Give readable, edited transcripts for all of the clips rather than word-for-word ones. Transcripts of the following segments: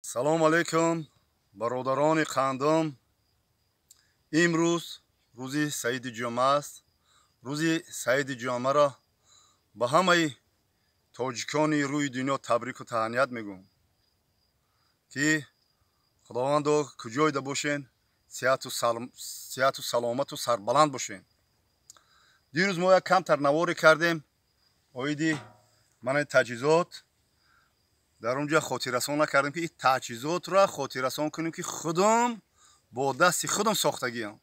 салом алейкум бародарони қандум. имрӯз рӯзи саиди ҷумъа аст. рӯзи саиди ҷумъаро ба ҳамаи тоҷикони рӯи дунё табрику таҳният мегӯям ки худовандо куҷойда бошен, сиҳату саломату сарбаланд бошен. дирӯз мо як камтар наворе кардем оиди манаи таҷҳизот. дар он ҷо хотиррасон накардем ки ин таҷҳизотро хотиррасон кунем ки худум бо дасти худум сохтагиам.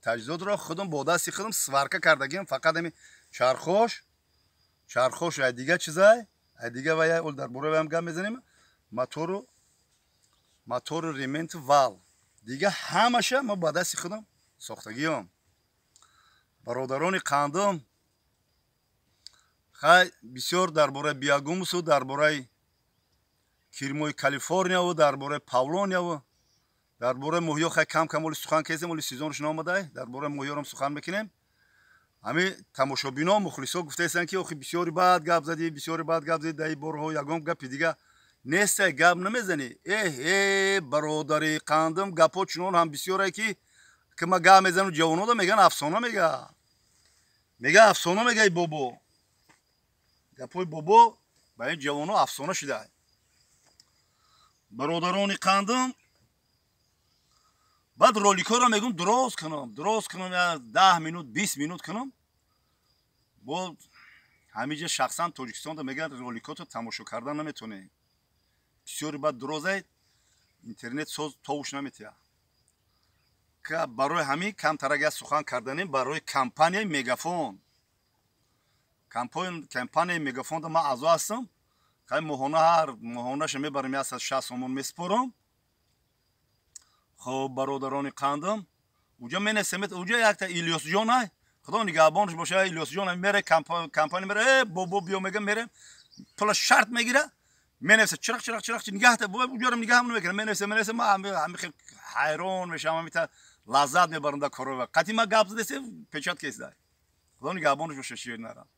таҷҳизотро худум бо дасти худум сварка кардагиам. фақат ами чархош ай дига чизай ай дига ва як дар бораи ваям гап мезанем. мотору ремонти вал дига ҳамаша мо ба дасти худум сохтагиам. бародарони қандум, хай бисёр дар бораи биогумусу дар бораи кирмои калифорнияву дар бораи павлонияву дар бораи моҳиё хай кам оли сухан кезем оли сезонш наомадай дар бораи моҳиёрам сухан мекунем. ҳами тамошобино мухлисо гуфтаистанд ки охи бисёри баъд гап задӣ, бисёри баъд гап задӣ, даи борҳо ягон гапи дига нестай гап намезанӣ. бародари қандум, гапҳо чунон ҳам бисёрае ки ма гап мезанам, ҷавонода меган афсона мега афсона мега и бобо. гапҳои бобо ба ин ҷавоно афсона шуда. бародарони қандум, баъд роликҳоро мегӯм дроз кунам 10 минут 20 минут кунам. бо ҳамиҷа шахсан тоҷикистонда мегӯянд роликҳото тамошо кардан наметонем. бисёри баъд дрозай интернет соз товуш наметиҳад. барои ҳамин камтарага сухан карданем барои компанияи мегафон. компанияи мегафонда ман аъзо ҳастам. хай моҳонаша мебарам 160 сомон меспорам. хоб бародарони қандум, уҷа менесемет уҷа якта Илёсҷон ай худо нигаҳбонаш боша. Илёсҷон мере компания мере бобо биё мега мерем пула шарт мегира менависа чирах нигаҳта уҷарам нигаҳам намекунам. менависа ман ҳамихел ҳайрон мешавам, ҳамита лаззат мебарам дар корои вақт. қати ман гап задеси печатка истай. худо нигаҳбонаш боша шир нарам.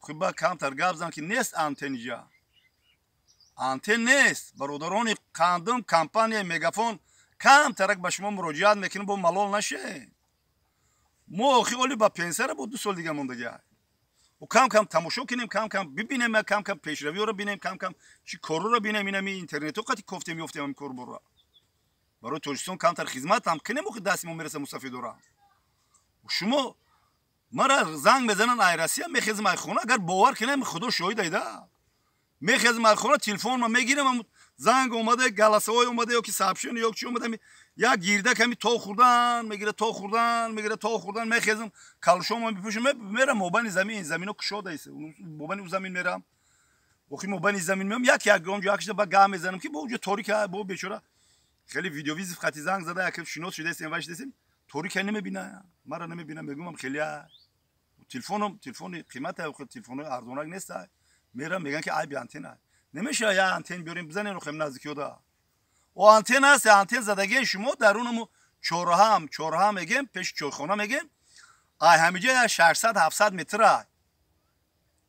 хиба камтар гап зан ки нест антенҷа. антен нест. бародарони қандум, компанияи мегафон камтарак ба шумо муроҷиат мекунем бо малол нашем. мо охи оли ба пенсияра бо 2 сол дига мондагиа. кам тамошо кунем, кам бибинем, кам пешравиёро бинем, кам чи корро бинем. инами интернету қати кофтем ёфтем ами корборро. барои Тоҷикистон камтар хизмат ҳам кунем. охи дасти мо мераса мусафидора. шумо мара занг мезанан ай Россия, мехезам ай хона. агар бовар кунем худо шоҳид айда. мехезам ай хона, телефонро мегирам, занг омаде, галасаҳой омаде ёки сообщение ёки чи омаде, як гирдак ҳами то хурдан мегира, то хурдан мехезам, калшомо мепӯшам, мерам мобайни замино кушода ист. мобайни замин мерам. охи мобайни замин мерам, ягон ҷо акшда ба гап мезанам ки бо уҷа торика бо бечора хеле видеовизив қати занг зада як шинос шудастем ва шудастем торика немебина, мара немебина. мегӯмам хеле телефони қимата телефони арзонак нест. мерам меган ки айби антена немешава я антен биёрем бизанем рухем наздикиёда. о антен аст, антен задагиен шумо дарунаму чораҳам мегем пеши чойхона мегем. ай ҳамиҷа 600-700 метра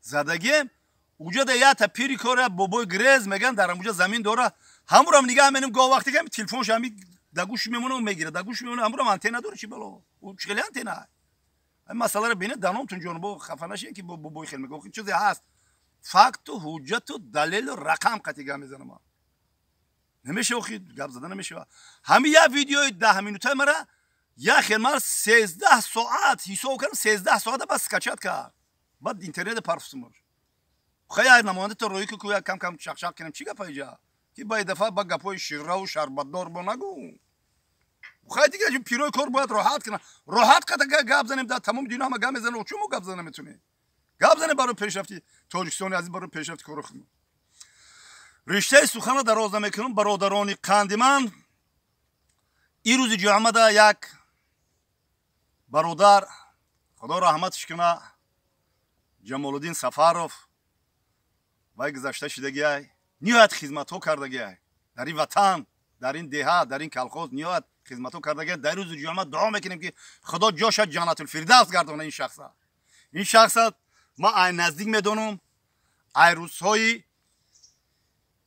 задагием. уҷа да ята пири кора бобои грез меган дар амуҷа замин дора. ҳамурам нигаҳ менем гоҳ вақте ки телефонш ҳами дагӯш мемона мегира, дагӯш мемона. ҳамурам антена дора чи бало чхели антена. ай масъаларо бинед даномтун ҷонбо хафа нашед ки бобои хел мегӯ. чизе ҳаст факту ҳуҷҷату далелу рақам қати гап мезанам. немешава охи гап зада немешава. ҳамин як видеои 10 минутаи мара як хел ман 13 соат ҳисоб кардам. 13 соата бас скачат кард. баъд интернет парфусм хай як намояндаи роӣ ку як кам шақшақ кунем. чӣ гапа иҷа ки ба дафъа ба гапҳои ширраву шарбатдор бо нагӯ. хай дига пирои кор бояд роҳат кунам. роҳат қата гап занем. дар тамоми дунё ҳама гап мезанем. чӯ мо гап зада наметонем? гап зане барои пешрафти Тоҷикистони азиз, барои пешрафти кори худ. риштаи суханро дароз намекунам. бародарони қанди ман, ин рӯзи ҷумъада як бародар, худо раҳматш куна, Ҷамолуддин Сафаров, вай гузашта шудагиай ниҳоят хизматҳо кардагиай дар ин ватан, дар ин деҳат, дар ин калхоз ниҳоят хизматҳо кардагиай. дар рӯзи ҷумъа дуо мекунем ки худо ҷоша ҷаннатулфирдавс гардона ин шахса. ман ай наздик медонам ай рӯзҳои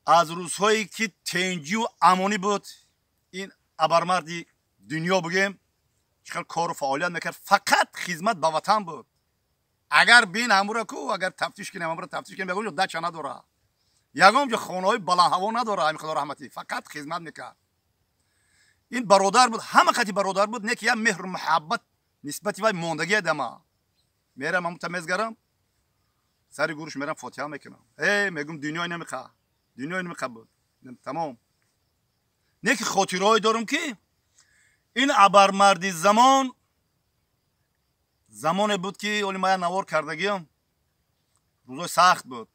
از روزهایی که تنجی و امانی بود این ابرمردی دنیا بگیم چقدر کار و فعالیت میکرد فقط خدمت به وطن بود اگر بین همورا کو اگر تفتیش کنیم همورا تفتیش کنیم یگام جو دچ نداره یگام جو خانه های بلند هوا نداره همین خدا رحمتی فقط خدمت میکرد این برادر بود همه خطی برادر بود نه که یه مهر و محبت نسبتی وای موندگی دما میرم هم تمیزگرم سری گوش میرم فاتحه میکنم میگم دنیا نمیخواد دنیا نمیخواد بود تمام نه که خاطرهایی دارم که این ابرمردی زمان بود که اولی ما نوار کردگیم روزای سخت بود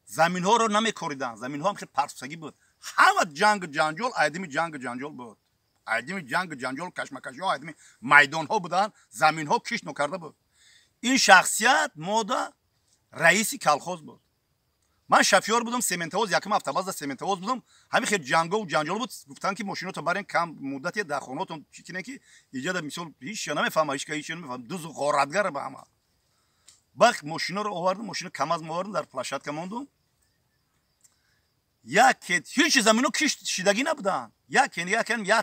زمین ها رو نمیکوریدن زمین ها هم خیلی پرسگی بود همه جنگ جنجال آدمی جنگ جنجال بود آدمی جنگ جنجال کشمکشی ها آدمی میدان ها بودن زمین ها کش نکرده بود این شخصیت مودا رئیسی کلخوز بود من شفیار بودم سمنتوز یکم افتاباز سمنتوز بودم همین خیلی جنگ و جنجال بود گفتن که ماشینو تو برین کم مدتی در خونه‌تون چی کنه که ایجاد مثال هیچ نمیفهمه هیچ نمیفهم دوز غارتگر به همه وقت ماشینا رو آوردم ماشین کم از آوردم در پلاشات کموندم یک هیچ زمینو کشیدگی نبودن یک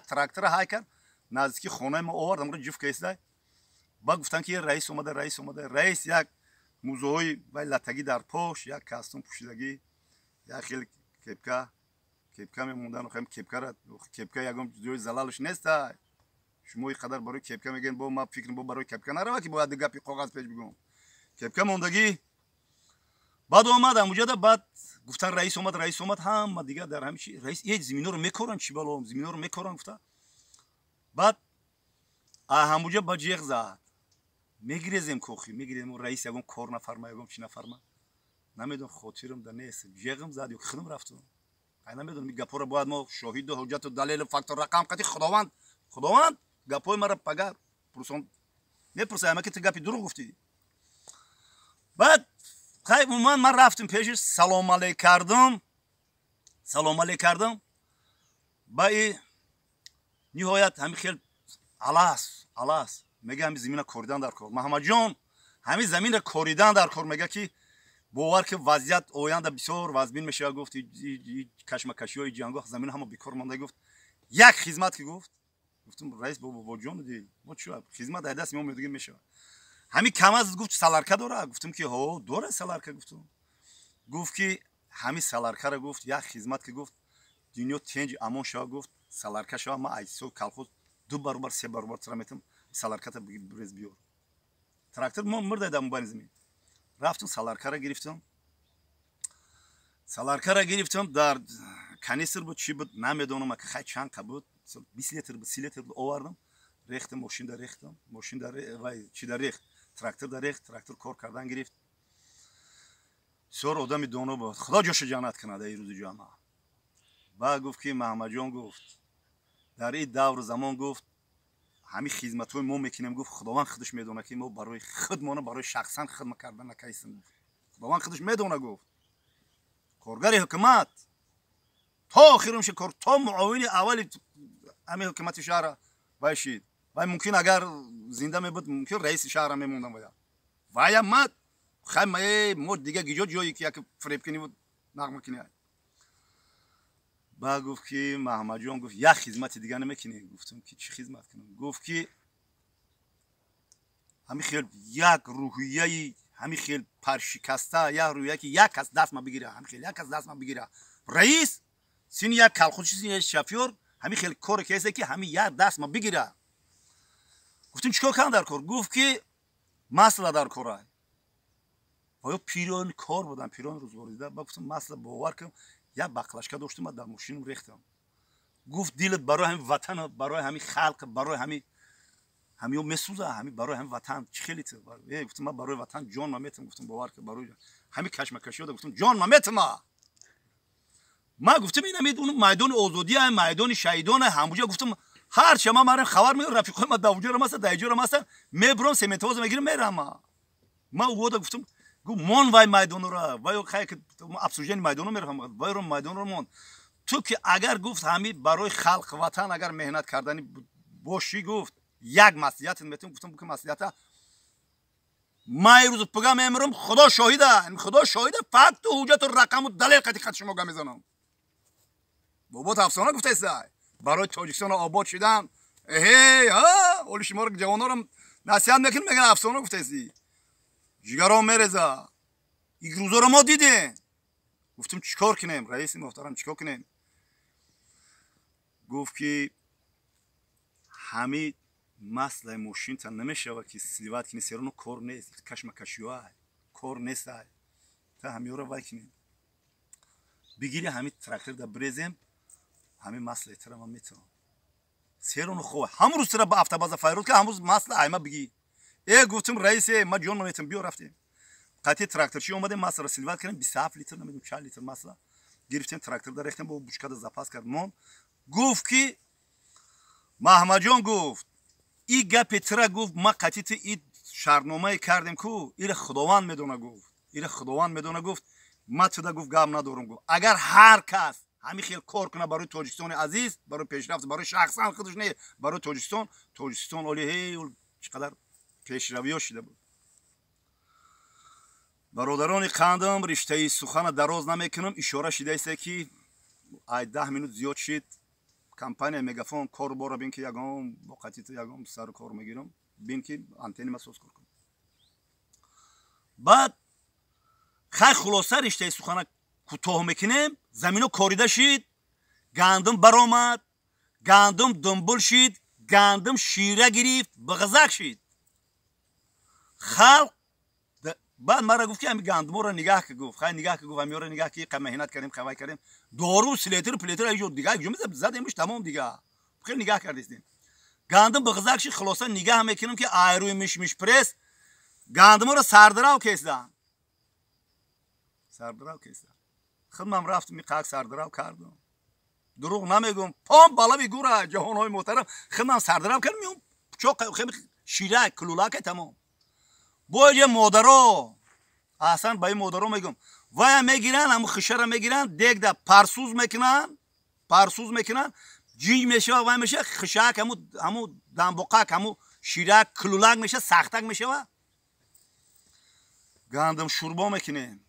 تراکتور هایکر نزدیک خونه ما آوردم رو جفت کیسه با گفتن که رئیس اومده رئیس یک موزوی و لاتگی در پشت یک کاستوم پوشیدگی یک خیلی کپکا میموندن خم کپکا یگم جوی زلالش نیست شما این قدر برای کپکا میگن با ما فکر با برای کپکا نرو که باید گپی کاغذ پیش بگم کپکا موندگی بعد اومدم اونجا بعد گفتن رئیس اومد هم دیگه در همیشه رئیس یه زمینا رو میکورن چی بالام زمینا رو میکورن گفتن بعد همونجا با جیغ زد میگیریم کوخی میگیریم رئیس یگم کار نفرما یگم چی نفرما نمیدونم خاطرم در نیست جیغم زد و خودم رفتم نمیدونم این گپا رو باید ما شاهد و حجت و دلیل فاکتور رقم قطعی خداوند گپای مرا پگار پرسون میپرسه اما که تو گپی دروغ گفتی بعد خیلی من رفتم پیشش سلام علیک کردم با نهایت همین خیلی الاس میگه همین زمین کوریدن در کار محمد جان همین زمین کوریدن در کار میگه که باور که وضعیت آینده بسیار وزبین میشه گفت کشمکشی‌های جنگ زمین هم بیکار مونده گفت یک خدمت که گفتم رئیس با جان دی ما چه خدمت در دست میاد میشه همین کم از گفت سالارکا داره گفتم که ها داره سالارکا گفتم گفت که همین سالارکا رو گفت یک خدمت که گفت دنیا تنج امان شاه گفت سالارکا شاه ما ایسو کلخوز دو برابر سه برابر ترمیتم سالارکا تا برز بیار تراکتور ما مرد دادم با زمین رفتم سالارکا رو گرفتم در کانیستر بود چی بود نمیدونم که خیلی چند بود 20 لیتر بود 30 لیتر بود آوردم ریختم ماشین در وای چی در ریخت تراکتور کار کردن گرفت سر آدمی دانو بود خدا جوش جنت کنه در این روز جمعه با گفت که محمد جان گفت در این دور زمان گفت همین خدمت‌های ما میکنیم گفت خداوند خودش میدونه که ما برای خودمون برای شخصا خدمت کردن نکاییم خداوند خودش میدونه گفت کارگر حکومت تا آخرش کار تا معاون اول همین حکومت شهر باشید و ممکن اگر زنده میبود ممکن رئیس شهر میموندم باید وای مات خیلی ما دیگه گیجو جایی که یک فریب کنی بود نقمه کنی با گفت که محمد جان گفت یک خدمت دیگه نمیکنی گفتم که چی خدمت کنم گفت که همین خیلی یک روحیه همین خیلی پرشکسته یا روحیه که یک از دست ما بگیره همین خیلی یک از دست ما بگیره رئیس سین یک کلخوشی سین شفیور همین خیلی کار کیسه که همین یک دست ما بگیره گفتم چیکار کنم در کار گفت که مسئله در کاره آیا پیران کار بودن پیران روزگار دیده گفتم مسئله باور کنم یک بقلشکه داشتم در ماشینم ریختم گفت دلت برای همین وطن برای همین خلق برای همین مسوزه همین برای همین وطن چه خیلی تو گفتم من برای وطن جان ما میتم گفتم باور کن برای همین کشمکشی داد گفتم جان ما میتم ما گفتم این میدونم میدان آزادی میدان شهیدان همونجا گفتم هر شما من خبر میگم رفیقای ما دوجا رو مثلا دایجا رو مثلا میبرم سمنتوز میگیرم میرم ما ودا گفتم گو مون وای میدان رو وای خیلی که افسوژن میدان رو میرم وای رو میدان رو مون تو که اگر گفت همین برای خلق وطن اگر مهنت کردنی باشی گفت یک مسئولیت میتونم گفتم که مسئولیت ما روز پیغام امرم خدا شاهده فقط تو حجت و رقم و دلیل قطعی شما میزنم بابات افسانه گفته است برای تاجیکستان آباد شدن. اهی ها اول شما رو جوانا رو نصیحت میکنم میگن افسانه گفته استی. جگرام میرزا این روزا رو ما دیدیم. گفتم چیکار کنیم رئیس محترم چیکار کنیم؟ گفت که همین مسئله ماشین تا نمیشه که سلیوات کنی سرونو کار نیست کشمکشیوه کار نیست تا همین رو وای کنیم بگیری همین تراکتور دا بریزیم همین مسئله تر ما میتونم سرونو خواه همون روز تر با افتاباز فایروز که همون مسئله ایما بگی گفتم رئیس ما جون نمیتونم بیو رفتیم قطعی تراکتورچی اومده مسئله سلیوات کنیم 27 لیتر نمیدونم 40 لیتر مسئله گرفتیم تراکتور دا ریختیم با بوشکات زاپاس کردم گفت که محمد جان گفت این گپ ترا گفت ما قطعی این شرطنامه کردیم کو این خداوند میدونه گفت این خداوند میدونه گفت ما تو گفت گام ندارم گفت اگر هر کس همین خیلی کار کنه برای تاجیکستان عزیز برای پیشرفت برای شخصا خودش نه برای تاجیکستان علی چقدر پیشروی شده بود. برادران قندم رشته سخن دراز نمیکنم اشاره شده است که 10 minut زیاد شد کمپانی مگافون کار بارا بین که یگام با قطعیت یگام سر کار میگیرم بین که آنتنی مسوس کار کنم بعد خیلی خلاصه رشته سخن کوتاه میکنیم زمینو کاریده شد گندم برآمد گندم دنبال شد گندم شیره گرفت بغزک شد خلق بعد مرا گفت که همین گندم رو نگاه که گفت خیلی نگاه که گفت همین رو نگاه که مهنت کردیم خوای کردیم دارو سلیتر پلیتر ایجو دیگه جو زدیمش تمام دیگه خیلی نگاه کردیم گندم بغزک شد خلاصه نگاه میکنم که آیروی میش پرس گندم رو سردراو کشیدن خودم رفتم میقاق سردراو کردم دروغ نمیگم پام بالا میگوره جهانهای محترم خودم سردراو کردم چوق خیلی شیره کلولاک تمام بوی مادرو اصلا با این مادرو میگم وای میگیرن همون خشه را میگیرن دیگ دا پرسوز میکنن جنگ میشه و میشه خشک همون دنبقک همون شیره کلولاک میشه سختک میشه و گندم شوربا میکنه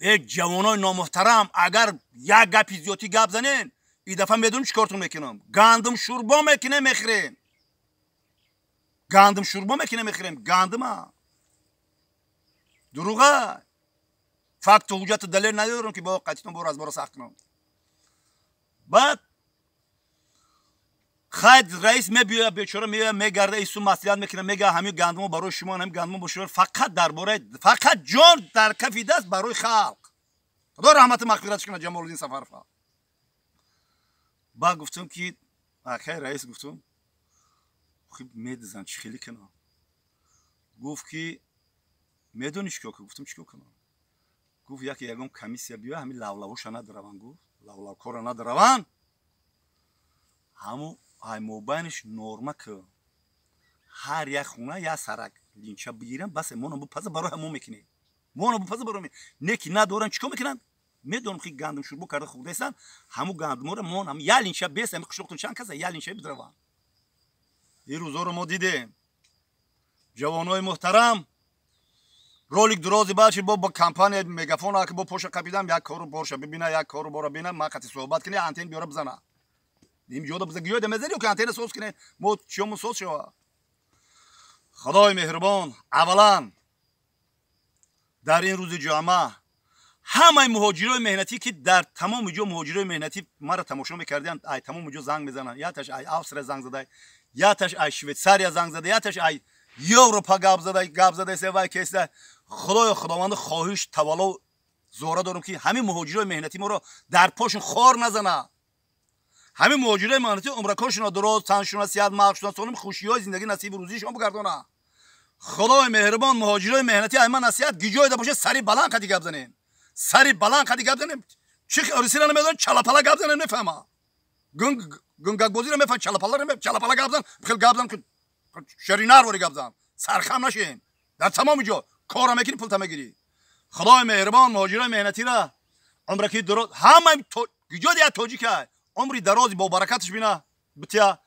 ای جوانای نامحترم اگر یک گپی زیادی گپ زنین این دفعه میدون چیکارتون میکنم گندم شوربا میکنه میخرین گندم شوربا میکنه میخریم گندم دروغه فکت و حجت دلیل ندارم که با قطعیتون برو از برو سخت کنم بعد خید رئیس میبیه بیچاره میگرده ایسو مسئولیت میکنه میگه همین گندمو برای شما همین گندمو بشور فقط درباره فقط جان در کف دست برای خلق خدا رحمت مغفرتش کنه جمال الدین سفرفا بعد گفتم که آخه رئیس گفتم خیلی میدزن چی خیلی کنم گفت که میدونی چیکار کنم گفتم چیکار کنم گفت یکم کمیسیا بیا همین لاولاوش ندارن گفت لاولاو کار ندارن همو ای موبایلش نورما که هر یک خونه یا سرک لینچا بگیرن بس مونو بپز برای همون میکنه مونو بپز برای نکی ندارن چیکار میکنن میدونم خیلی گندم شوربا کرده خود هستن همو گندم رو مون هم یا لینچا بیس هم خشوقتون چند کسا یا لینچا بدروان این روزا رو ما دیدیم جوانای محترم رولک درازی باشه با کمپانی مگافون که با پوش کپیدم یک کارو پورشه ببینه یک کارو برو ببینه ما قطعی صحبت کنه آنتن بیاره بزنه نیم جودا بزنه گیو دمزلی که آنتن سوس کنه مو چیمو سوس شو خدای مهربان اولا در این روز جمعه همه مهاجرای مهنتی که در تمام جو مهاجرای مهنتی ما را تماشا می‌کردن ای تمام جو زنگ میزنن یا تاش ای آستریا زنگ زده یا تاش ای شویتساریا زنگ زده یا تاش ای یوروپا گاب زده سوای کیسه خداوند خواهش توالو زوره دارم که همین مهاجرای مهنتی ما رو در پاشون خار نزنه همین مهاجرای مهنتی عمرکاشون دراز تنشون سیاد مارشون سالم خوشیای زندگی نصیب روزیشون بگردونه خدای مهربان مهاجرای مهنتی ایما نصیحت گیجای دا باشه سری بلند قدی گاب زنین سری بلند قدی گاب زنین چی ارسیلا نمیدون چلاپالا گاب زنین نفهمه گنگ گوزی نمیفهم چلاپالا گاب زن بخیل گاب زن که شرینار وری گاب زن سرخم نشین در تمام جا کارا میکنی پول میگیری خدای مهربان مهاجرای مهنتی را عمرکی دراز همه گیجا دیگه توجی که عمری درازی با برکتش بینه بتیا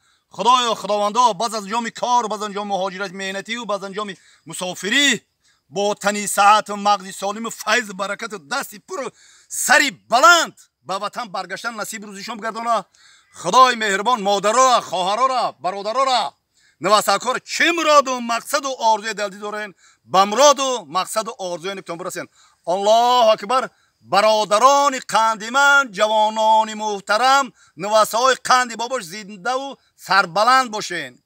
خداوندا باز از انجام کار باز انجام مهاجرت مهنتی و باز انجام مسافری با تنی ساعت و مغزی سالم و فیض برکت و دستی پر سری بلند به وطن برگشتن نصیب روزیشون بگردونه. خدای مهربان مادرها، خواهرها، برادرها، نواساکار چه مراد و مقصد و آرزوی دلدی دارین، به مراد و مقصد و آرزوی نکتون برسین. الله اکبر. برادران قندی من، جوانان محترم، نواسای قندی باباش زنده و سربلند باشین.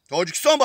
تاجیکستان با